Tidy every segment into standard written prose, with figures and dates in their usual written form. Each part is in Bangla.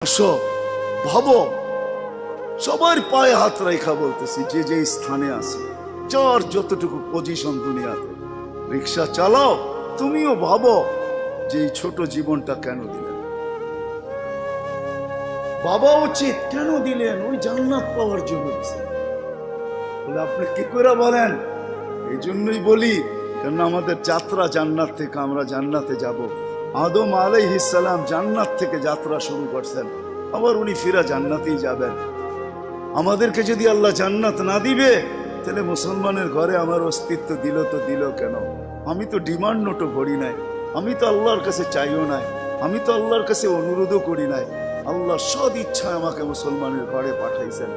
আসো ভাবো, সবার পায়ে হাত রেখা বলতেছি, যে যে স্থানে আছে, যার যতটুকু পজিশন দুনিয়াতে, রিক্সা চালাও, তুমিও ভাবো যে এই ছোট জীবনটা কেন দিলেন। বাবা উচিত কেন দিলেন? ওই জান্নাত পাওয়ার জন্য দিলেন। বলে আপনি কি করে বলেন? এই জন্যই বলি, কেন আমাদের যাত্রা জান্নাত থেকে, আমরা জান্নাতে যাব। আদম আলাইহিস সালাম জান্নাত থেকে যাত্রা শুরু করছেন, আবার উনি ফিরা জান্নাতেই যাবেন। আমাদেরকে যদি আল্লাহ জান্নাত না দিবে, তাহলে মুসলমানের ঘরে আমার অস্তিত্ব দিল তো দিল কেন? আমি তো ডিমান্ড নোটও করি নাই, আমি তো আল্লাহর কাছে চাইও নাই, আমি তো আল্লাহর কাছে অনুরোধও করি নাই। আল্লাহ সদ ইচ্ছায় আমাকে মুসলমানের ঘরে পাঠাইছেন।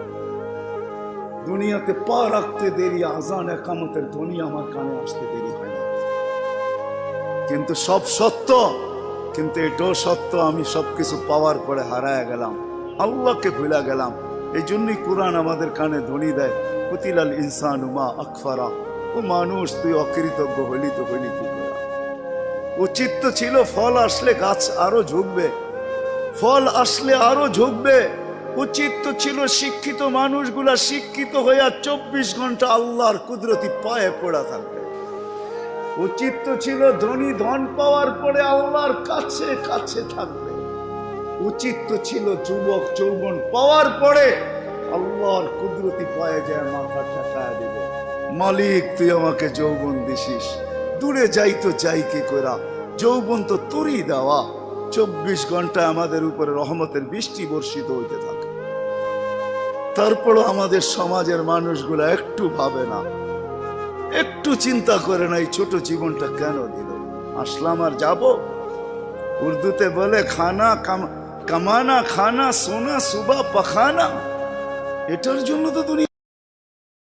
দুনিয়াতে পা রাখতে দেরি, আজান একামতের ধ্বনি আমার কানে আসতে দেরি হয় না। কিন্তু সব সত্য, কিন্তু এটাও সত্য, আমি সবকিছু পাওয়ার পরে হারায় গেলাম, আল্লাহকে ভুলা গেলাম। এই জন্যই কোরআন আমাদের কানে ধ্বনি দেয়, কুতিলাল ইনসানু মা আকফারা। ও মানুষ, তুই অকৃতজ্ঞ হইলি তো হইলি কি করে? উচিত তো ছিল ফল আসলে গাছ আরো ঝুঁকবে, ফল আসলে আরো ঝুঁকবে। উচিত তো ছিল শিক্ষিত মানুষগুলা শিক্ষিত হইয়া 24 ঘন্টা আল্লাহর কুদরতি পায়ে পড়া থাকবে। উচিত তো ছিল ধনী ধন পাওয়ার পরে আল্লাহর কাছে কাছে থাকবে। উচিত তো ছিল যুবক যৌবন পাওয়ার পরে আল্লাহর কুদরতি পায়ে যায় মাথা ঠেকায় দিবে, মালিক তুই আমাকে যৌবন দিছিস, দূরে যাই তো যাই কি করা, যৌবন তো তোরই দেওয়া। 24 ঘন্টায় আমাদের উপরে রহমতের বৃষ্টি বর্ষিত হইতে থাকে। তারপরও আমাদের সমাজের মানুষগুলা একটু ভাবে না, একটু চিন্তা করে না, এই ছোট জীবনটা কেন দিল? আসলাম আর যাব। উর্দুতে বলে খানা কামানা, খানা সোনা, সুবা পাখানা। এটার জন্য তো দুনিয়া